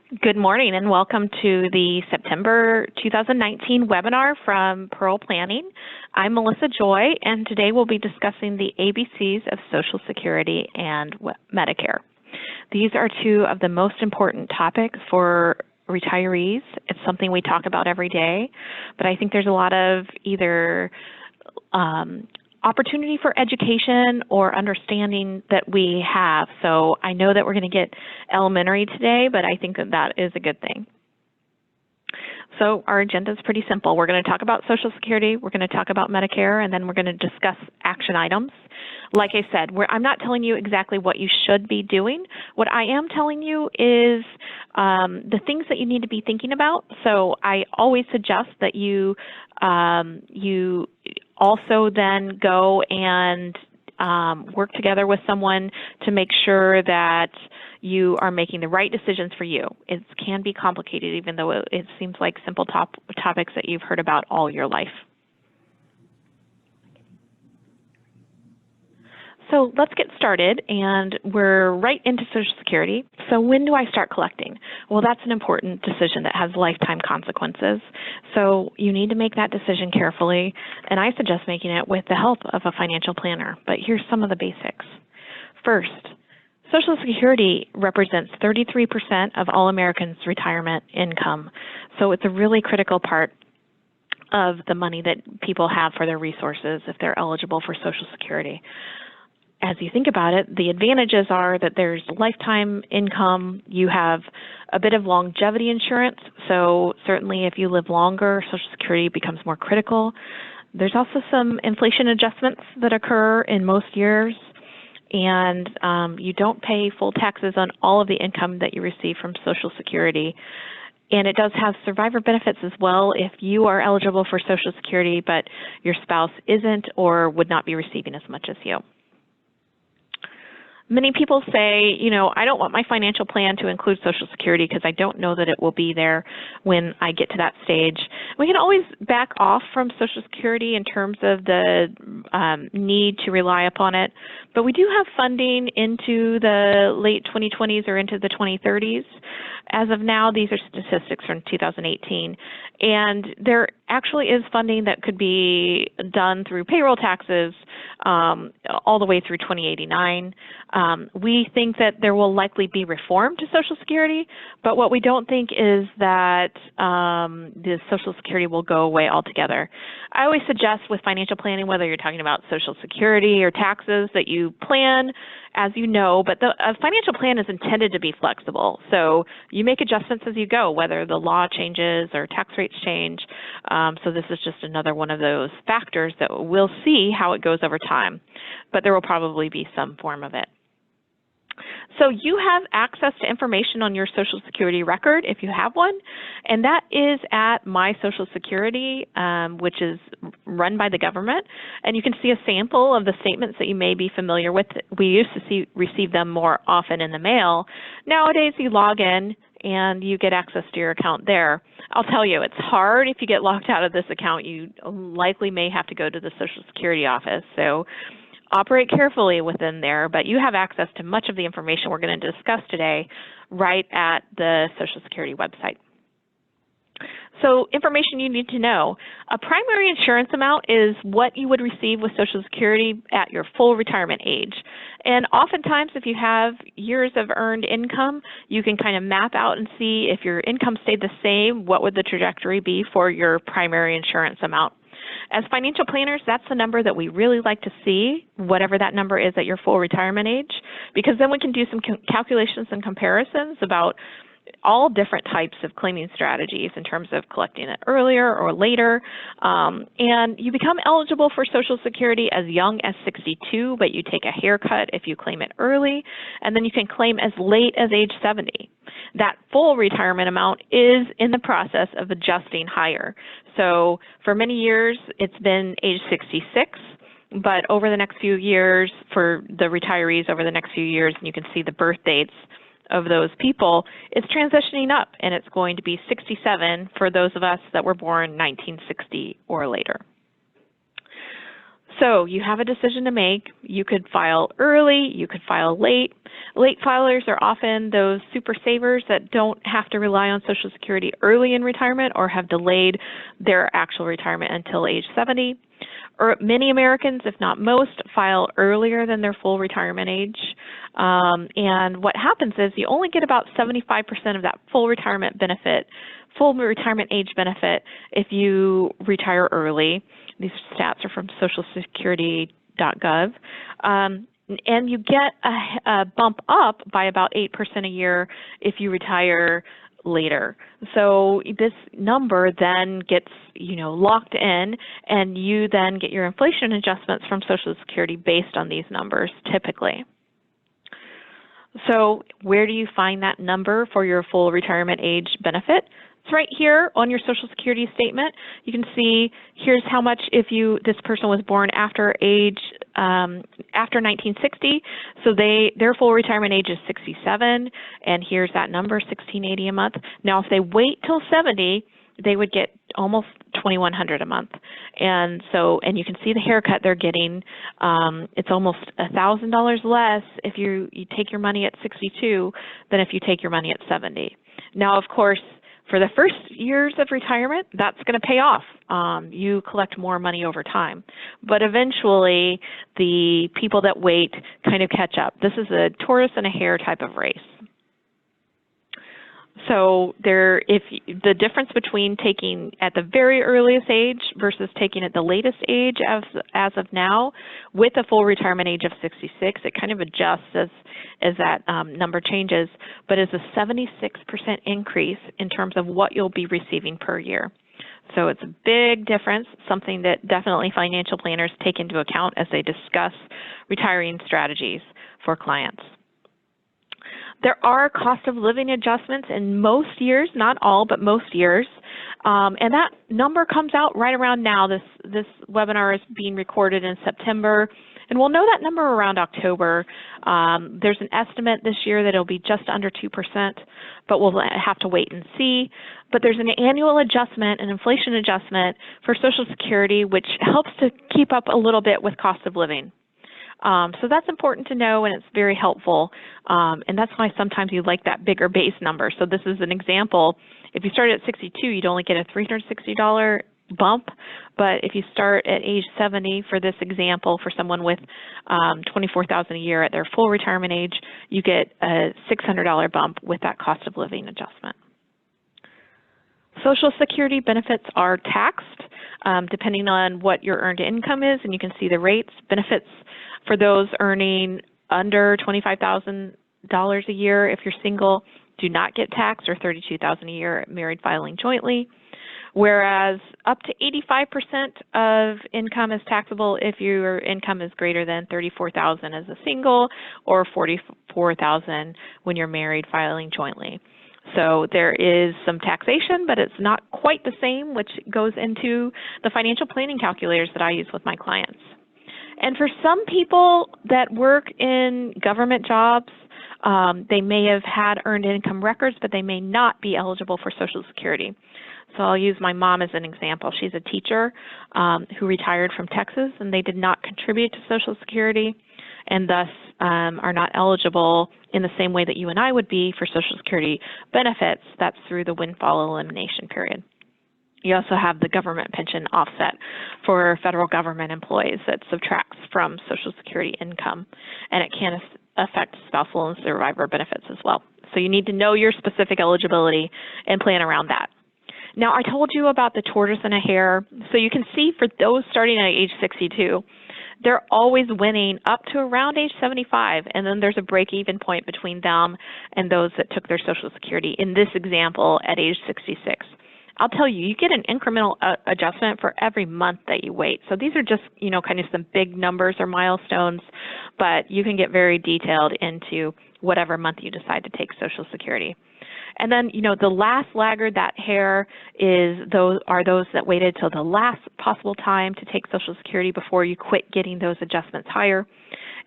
Good morning and welcome to the September 2019 webinar from Pearl Planning. I'm Melissa Joy, and today we'll be discussing the ABCs of Social Security and Medicare. These are two of the most important topics for retirees. It's something we talk about every day, but I think there's a lot of either opportunity for education or understanding that we have. So I know that we're going to get elementary today, but I think that that is a good thing. So our agenda is pretty simple. We're going to talk about Social Security, we're going to talk about Medicare, and then we're going to discuss action items. Like I said, I'm not telling you exactly what you should be doing. What I am telling you is the things that you need to be thinking about. So I always suggest that you also then go and work together with someone to make sure that you are making the right decisions for you. It can be complicated, even though it seems like simple topics that you've heard about all your life. So let's get started, and we're right into Social Security. So when do I start collecting? Well, that's an important decision that has lifetime consequences. So you need to make that decision carefully, and I suggest making it with the help of a financial planner. But here's some of the basics. First, Social Security represents 33% of all Americans' retirement income. So it's a really critical part of the money that people have for their resources if they're eligible for Social Security. As you think about it, the advantages are that there's lifetime income, you have a bit of longevity insurance, so certainly if you live longer, Social Security becomes more critical. There's also some inflation adjustments that occur in most years, and you don't pay full taxes on all of the income that you receive from Social Security. And it does have survivor benefits as well if you are eligible for Social Security, but your spouse isn't or would not be receiving as much as you. Many people say, you know, I don't want my financial plan to include Social Security because I don't know that it will be there when I get to that stage. We can always back off from Social Security in terms of the need to rely upon it, but we do have funding into the late 2020s or into the 2030s. As of now, these are statistics from 2018, and there actually is funding that could be done through payroll taxes all the way through 2089. We think that there will likely be reform to Social Security, but what we don't think is that the Social Security will go away altogether. I always suggest with financial planning, whether you're talking about Social Security or taxes, that you plan as you know, but a financial plan is intended to be flexible. So you make adjustments as you go, whether the law changes or tax rates change. So this is just another one of those factors that we'll see how it goes over time, but there will probably be some form of it. So you have access to information on your Social Security record if you have one, and that is at My Social Security, which is run by the government, and you can see a sample of the statements that you may be familiar with. We used to receive them more often in the mail. Nowadays you log in and you get access to your account there. I'll tell you, it's hard if you get locked out of this account. You likely may have to go to the Social Security office. So operate carefully within there, but you have access to much of the information we're going to discuss today right at the Social Security website. So information you need to know. A primary insurance amount is what you would receive with Social Security at your full retirement age. And oftentimes if you have years of earned income, you can kind of map out and see if your income stayed the same, what would the trajectory be for your primary insurance amount. As financial planners, that's the number that we really like to see, whatever that number is at your full retirement age, because then we can do some calculations and comparisons about all different types of claiming strategies in terms of collecting it earlier or later. And you become eligible for Social Security as young as 62, but you take a haircut if you claim it early, and then you can claim as late as age 70. That full retirement amount is in the process of adjusting higher. So for many years, it's been age 66. But over the next few years, for the retirees over the next few years, and you can see the birth dates of those people, it's transitioning up, and it's going to be 67 for those of us that were born 1960 or later. So you have a decision to make. You could file early, you could file late. Late filers are often those super savers that don't have to rely on Social Security early in retirement or have delayed their actual retirement until age 70. Or many Americans, if not most, file earlier than their full retirement age. And what happens is you only get about 75% of that full retirement age benefit if you retire early. These stats are from socialsecurity.gov. And you get a bump up by about 8% a year if you retire later. So this number then gets, locked in, and you then get your inflation adjustments from Social Security based on these numbers typically. So where do you find that number for your full retirement age benefit? It's right here on your Social Security statement. You can see here's how much if this person was born after 1960, so their full retirement age is 67, and here's that number, $1,680 a month. Now, if they wait till 70, they would get almost $2,100 a month, and you can see the haircut they're getting. It's almost $1,000 less if you take your money at 62 than if you take your money at 70. Now, of course, for the first years of retirement, that's going to pay off. You collect more money over time. But eventually, the people that wait kind of catch up. This is a tortoise and a hare type of race. So if the difference between taking at the very earliest age versus taking at the latest age as of now, with a full retirement age of 66, it kind of adjusts as that number changes, but is a 76% increase in terms of what you'll be receiving per year. So it's a big difference, something that definitely financial planners take into account as they discuss retiring strategies for clients. There are cost of living adjustments in most years, not all, but most years. And that number comes out right around now. This webinar is being recorded in September, and we'll know that number around October. There's an estimate this year that it'll be just under 2%, but we'll have to wait and see. But there's an annual adjustment, an inflation adjustment for Social Security, which helps to keep up a little bit with cost of living. So that's important to know, and it's very helpful, and that's why sometimes you like that bigger base number. So this is an example. If you start at 62, you'd only get a $360 bump, but if you start at age 70, for this example, for someone with $24,000 a year at their full retirement age, you get a $600 bump with that cost of living adjustment. Social Security benefits are taxed depending on what your earned income is, and you can see the rates. Benefits for those earning under $25,000 a year, if you're single, do not get taxed, or $32,000 a year married filing jointly. Whereas up to 85% of income is taxable if your income is greater than $34,000 as a single, or $44,000 when you're married filing jointly. So there is some taxation, but it's not quite the same, which goes into the financial planning calculators that I use with my clients. And for some people that work in government jobs, they may have had earned income records, but they may not be eligible for Social Security. So I'll use my mom as an example. She's a teacher who retired from Texas, and they did not contribute to Social Security, and thus are not eligible in the same way that you and I would be for Social Security benefits. That's through the windfall elimination period. You also have the government pension offset for federal government employees that subtracts from Social Security income, and it can affect spousal and survivor benefits as well. So you need to know your specific eligibility and plan around that. Now, I told you about the tortoise and a hare, so you can see for those starting at age 62, they're always winning up to around age 75, and then there's a break-even point between them and those that took their Social Security, in this example, at age 66. I'll tell you, you get an incremental adjustment for every month that you wait. So these are just, kind of some big numbers or milestones, but you can get very detailed into whatever month you decide to take Social Security. And then, the last laggard, that hare, are those that waited till the last possible time to take Social Security before you quit getting those adjustments higher.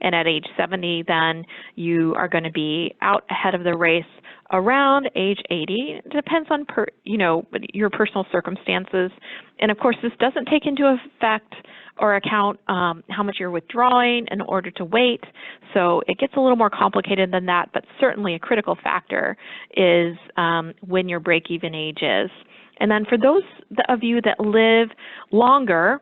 and at age 70, then you are going to be out ahead of the race around age 80. It depends on your personal circumstances, and of course, this doesn't take into effect or account how much you're withdrawing in order to wait. So it gets a little more complicated than that, but certainly a critical factor is when your break-even age is. And then for those of you that live longer,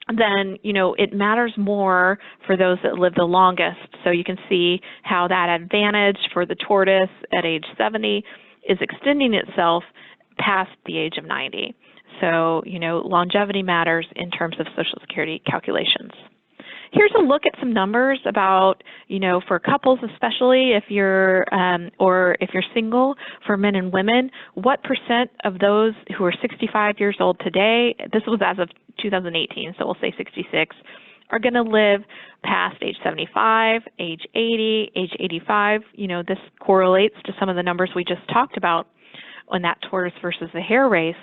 then, it matters more for those that live the longest. So you can see how that advantage for the tortoise at age 70 is extending itself past the age of 90. So, longevity matters in terms of Social Security calculations. Here's a look at some numbers about, for couples especially, if you're or if you're single, for men and women, what percent of those who are 65 years old today, this was as of 2018, so we'll say 66, are going to live past age 75, age 80, age 85. This correlates to some of the numbers we just talked about on that tortoise versus the hare race.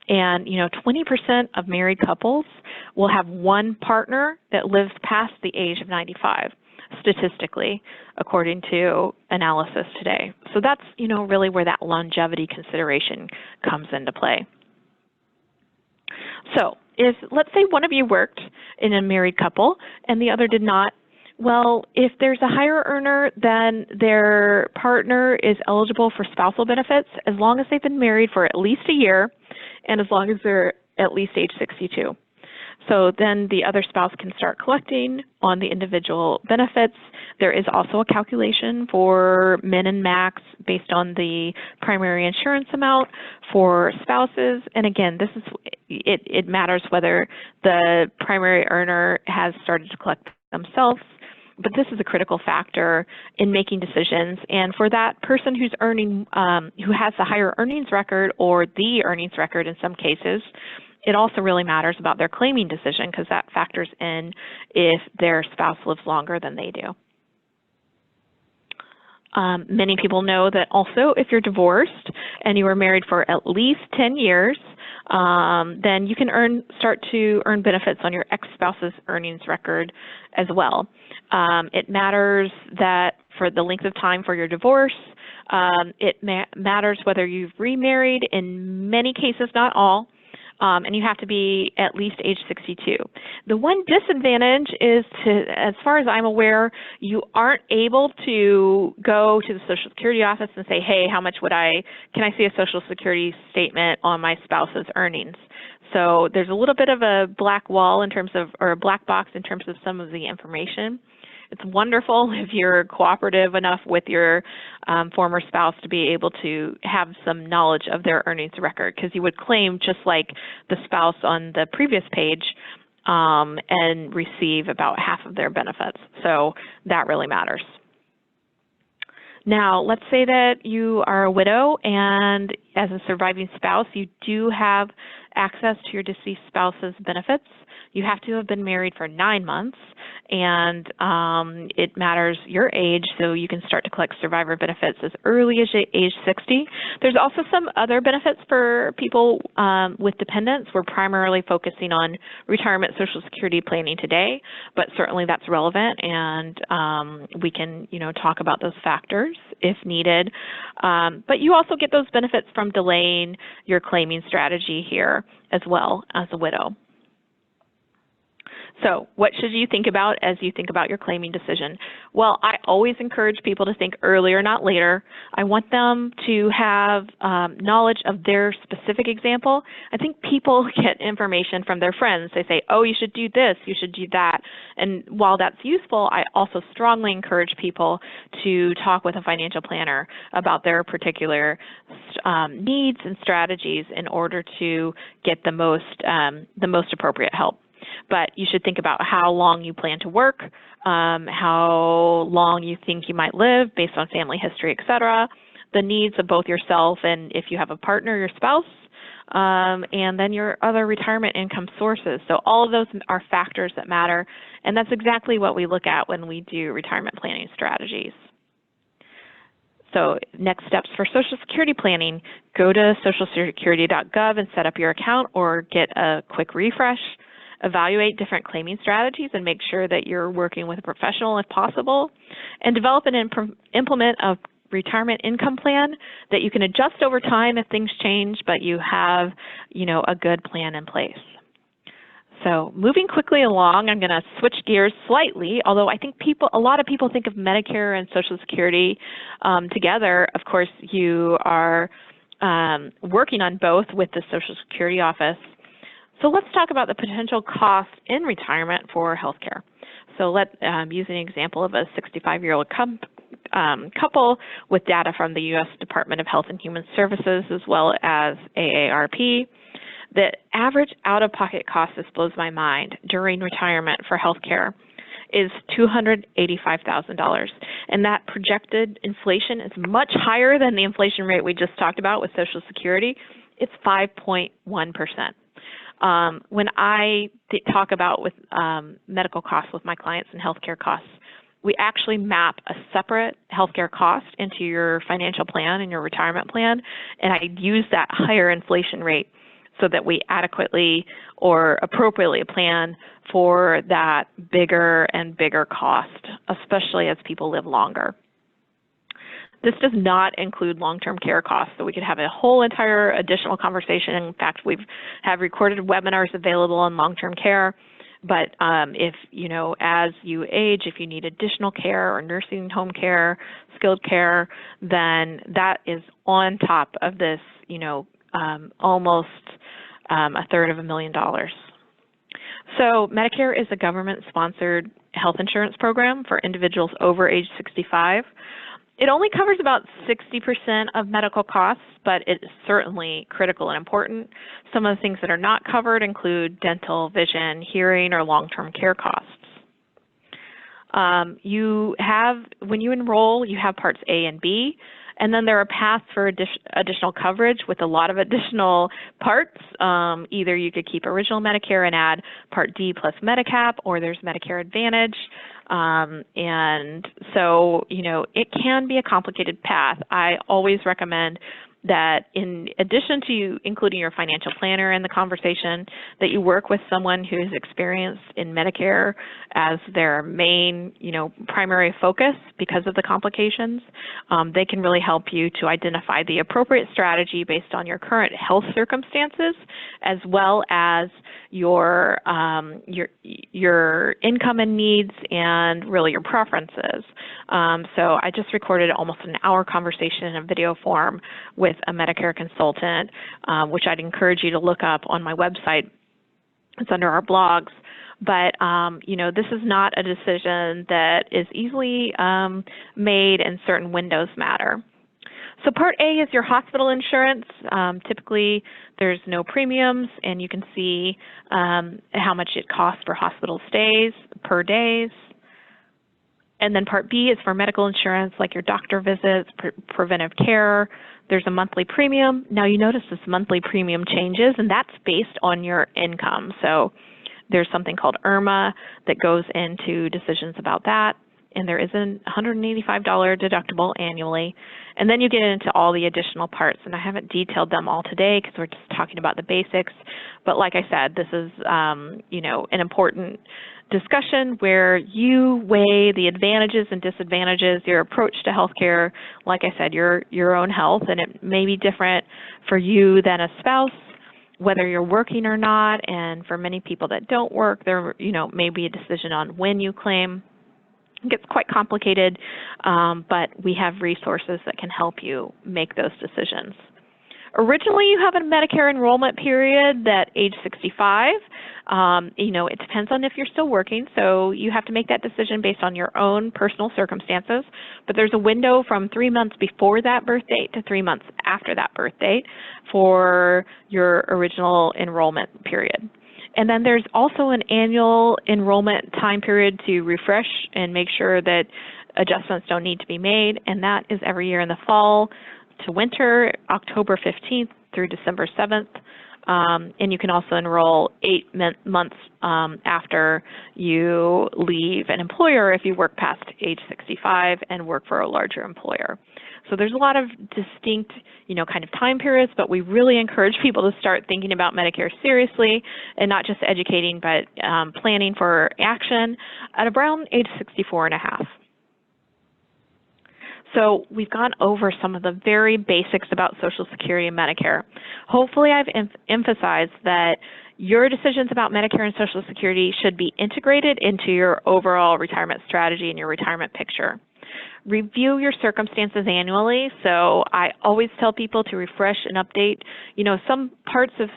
And, 20% of married couples will have one partner that lives past the age of 95, statistically, according to analysis today. So that's, really where that longevity consideration comes into play. So if, let's say one of you worked in a married couple and the other did not, well, if there's a higher earner, then their partner is eligible for spousal benefits as long as they've been married for at least a year and as long as they're at least age 62. So then the other spouse can start collecting on the individual benefits. There is also a calculation for min and max based on the primary insurance amount for spouses. And again, this is it matters whether the primary earner has started to collect themselves, but this is a critical factor in making decisions. And for that person who's earning, who has the higher earnings record or the earnings record in some cases, it also really matters about their claiming decision because that factors in if their spouse lives longer than they do. Many people know that also if you're divorced and you were married for at least 10 years, then you can start to earn benefits on your ex-spouse's earnings record as well. It matters that for the length of time for your divorce, it matters whether you've remarried, in many cases, not all, and you have to be at least age 62. The one disadvantage is, as far as I'm aware, you aren't able to go to the Social Security office and say, hey, can I see a Social Security statement on my spouse's earnings? So there's a little bit of a black wall in terms of, or a black box in terms of some of the information. It's wonderful if you're cooperative enough with your former spouse to be able to have some knowledge of their earnings record, because you would claim just like the spouse on the previous page and receive about half of their benefits. So that really matters. Now, let's say that you are a widow and as a surviving spouse, you do have access to your deceased spouse's benefits. You have to have been married for 9 months, and it matters your age, so you can start to collect survivor benefits as early as age 60. There's also some other benefits for people with dependents. We're primarily focusing on retirement Social Security planning today, but certainly that's relevant, and we can, talk about those factors if needed. But you also get those benefits from delaying your claiming strategy here as well as a widow. So what should you think about as you think about your claiming decision? Well, I always encourage people to think earlier, not later. I want them to have knowledge of their specific example. I think people get information from their friends. They say, oh, you should do this, you should do that. And while that's useful, I also strongly encourage people to talk with a financial planner about their particular needs and strategies in order to get the most appropriate help. But you should think about how long you plan to work, how long you think you might live based on family history, et cetera, the needs of both yourself and if you have a partner, your spouse, and then your other retirement income sources. So all of those are factors that matter, and that's exactly what we look at when we do retirement planning strategies. So next steps for Social Security planning, go to socialsecurity.gov and set up your account or get a quick refresh. evaluate different claiming strategies and make sure that you're working with a professional if possible, and develop and implement a retirement income plan that you can adjust over time if things change, but you have, a good plan in place. So moving quickly along, I'm going to switch gears slightly, although I think a lot of people think of Medicare and Social Security together. Of course, you are working on both with the Social Security office. So let's talk about the potential costs in retirement for healthcare. So let's use an example of a 65-year-old couple with data from the U.S. Department of Health and Human Services as well as AARP. The average out-of-pocket cost, this blows my mind, during retirement for healthcare is $285,000. And that projected inflation is much higher than the inflation rate we just talked about with Social Security. It's 5.1%. When I talk about with medical costs with my clients and healthcare costs, we actually map a separate healthcare cost into your financial plan and your retirement plan, and I use that higher inflation rate so that we adequately or appropriately plan for that bigger and bigger cost, especially as people live longer. This does not include long-term care costs, so we could have a whole entire additional conversation. In fact, we have recorded webinars available on long-term care. But if, as you age, if you need additional care or nursing home care, skilled care, then that is on top of this, almost $250,000. So Medicare is a government-sponsored health insurance program for individuals over age 65. It only covers about 60% of medical costs, but it's certainly critical and important. Some of the things that are not covered include dental, vision, hearing, or long-term care costs. When you enroll, you have parts A and B, and then there are paths for additional coverage with a lot of additional parts. Either you could keep original Medicare and add Part D plus Medicap, or there's Medicare Advantage. And so, it can be a complicated path. I always recommend that in addition to including your financial planner in the conversation, that you work with someone who is experienced in Medicare as their main, primary focus because of the complications. They can really help you to identify the appropriate strategy based on your current health circumstances, as well as your income and needs and really your preferences. So I just recorded almost an hour conversation in a video form with a Medicare consultant, which I'd encourage you to look up on my website. It's under our blogs. But, this is not a decision that is easily made, and certain windows matter. So Part A is your hospital insurance. Typically, there's no premiums, and you can see how much it costs for hospital stays per days. And then Part B is for medical insurance, like your doctor visits, preventive care. There's a monthly premium. Now you notice this monthly premium changes, and that's based on your income. So there's something called IRMA that goes into decisions about that, and there is a $185 deductible annually. And then you get into all the additional parts, and I haven't detailed them all today because we're just talking about the basics. But like I said, this is an important discussion where you weigh the advantages and disadvantages, your approach to healthcare. Like I said, your own health, and it may be different for you than a spouse, whether you're working or not. And for many people that don't work, there may be a decision on when you claim. It gets quite complicated, but we have resources that can help you make those decisions. Originally, you have a Medicare enrollment period that age 65. It depends on if you're still working, so you have to make that decision based on your own personal circumstances. But there's a window from 3 months before that birth date to 3 months after that birth date for your original enrollment period. And then there's also an annual enrollment time period to refresh and make sure that adjustments don't need to be made, and that is every year in the fall to winter, October 15th through December 7th. and you can also enroll 8 months after you leave an employer if you work past age 65 and work for a larger employer. So there's a lot of distinct, kind of time periods, but we really encourage people to start thinking about Medicare seriously and not just educating, but planning for action at around age 64 and a half. So we've gone over some of the very basics about Social Security and Medicare. Hopefully I've emphasized that your decisions about Medicare and Social Security should be integrated into your overall retirement strategy and your retirement picture. Review your circumstances annually. So I always tell people to refresh and update. Some parts of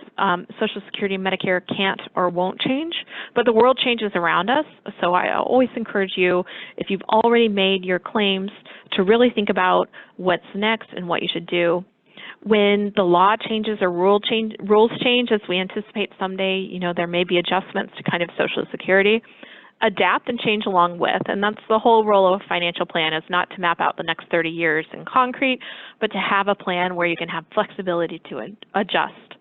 Social Security and Medicare can't or won't change, but the world changes around us. So I always encourage you, if you've already made your claims, to really think about what's next and what you should do. When the law changes or rules change, as we anticipate someday, there may be adjustments to kind of Social Security. Adapt and change along with, and that's the whole role of a financial plan, is not to map out the next 30 years in concrete, but to have a plan where you can have flexibility to adjust.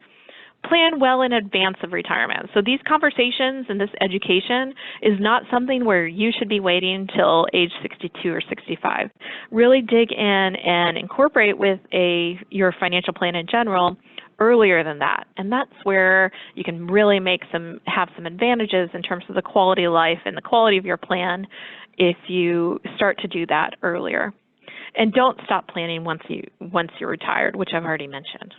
Plan well in advance of retirement. So these conversations and this education is not something where you should be waiting until age 62 or 65. Really dig in and incorporate with your financial plan in general earlier than that, and that's where you can really have some advantages in terms of the quality of life and the quality of your plan if you start to do that earlier. And don't stop planning once you're retired, which I've already mentioned.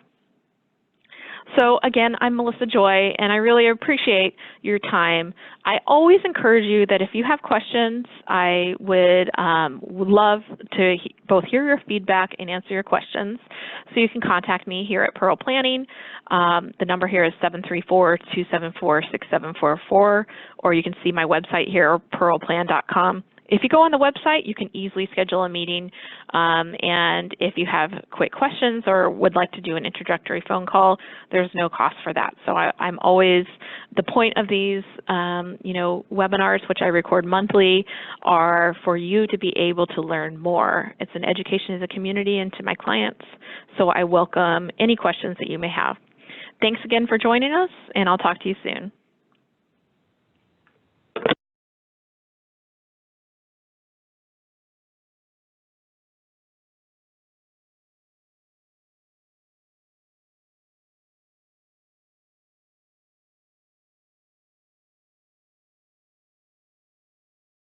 So again, I'm Melissa Joy, and I really appreciate your time. I always encourage you that if you have questions, I would love to both hear your feedback and answer your questions. So you can contact me here at Pearl Planning. The number here is 734-274-6744, or you can see my website here, pearlplan.com. If you go on the website, you can easily schedule a meeting, and if you have quick questions or would like to do an introductory phone call, there's no cost for that. So I'm always, the point of these webinars, which I record monthly, are for you to be able to learn more. It's an education as a community and to my clients, so I welcome any questions that you may have. Thanks again for joining us, and I'll talk to you soon.